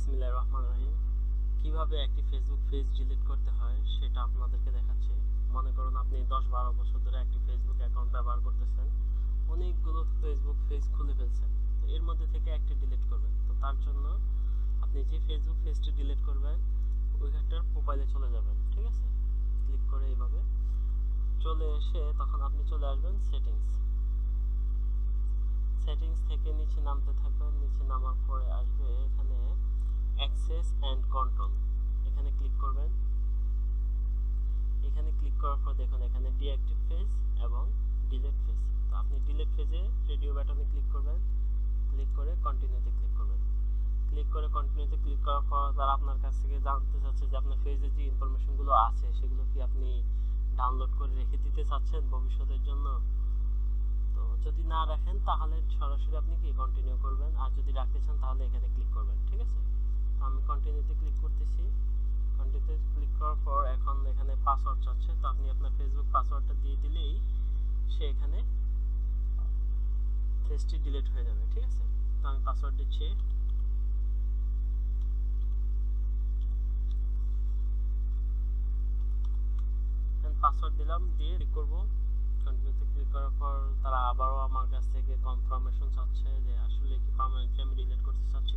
বিসমিল্লাহির রহমানির রহিম। কিভাবে একটি ফেসবুক পেজ ডিলিট করতে হয় সেটা আপনাদেরকে দেখাচ্ছি। মনে করুন আপনি 10-12 বছর ধরে একটি ফেসবুক অ্যাকাউন্ট ব্যবহার করতেছেন, অনেকগুলো ফেসবুক পেজ খুলে ফেলছেন, তো এর মধ্যে থেকে একটি ডিলিট করবেন। তো তার জন্য আপনি যে ফেসবুক পেজটি ডিলিট করবেন ওইটার প্রোফাইলে চলে যাবেন, ঠিক আছে? ক্লিক করে এইভাবে চলে এসে তখন আপনি চলে আসবেন সেটিংস থেকে নিচে নামতে থাকবেন। নিচে নামার পরে আসবে এখানে অ্যাক্সেস অ্যান্ড কন্ট্রোল, এখানে ক্লিক করবেন। এখানে ক্লিক করার পর দেখুন এখানে ডিঅ্যাক্টিভ পেজ এবং ডিলিট পেজ। তো আপনি ডিলিট পেজে রেডিও বাটনে ক্লিক করবেন, ক্লিক করে কন্টিনিউতে ক্লিক করবেন। ক্লিক করে কন্টিনিউতে ক্লিক করার পর তারা আপনার কাছ থেকে জানতে চাচ্ছে যে আপনার পেজে যে ইনফরমেশনগুলো আছে সেগুলো কি আপনি ডাউনলোড করে রেখে দিতে চাচ্ছেন ভবিষ্যতের জন্য। তো যদি না রাখেন তাহলে সরাসরি আপনি কি কন্টিনিউ করবেন, আর যদি রাখতে চান তাহলে এখানে ক্লিক করবেন, ঠিক আছে? আমি কন্টিনিউতে ক্লিক করতেছি। কন্টিনিউতে ক্লিক করার পর এখন এখানে পাসওয়ার্ড চাচ্ছে, তো আপনি আপনার ফেসবুক পাসওয়ার্ডটা দিয়ে দিলেই সে এখানে পেজটি ডিলিট হয়ে যাবে, ঠিক আছে? তো আমি পাসওয়ার্ড দিচ্ছি। পাসওয়ার্ড দিলাম, দিয়ে ক্লিক করব। কন্টিনিউতে ক্লিক করার পর তারা আবারও আমার কাছ থেকে কনফার্মেশন চাচ্ছে যে আসলে কি পার্মানেন্টলি আমি ডিলিট করতে চাচ্ছি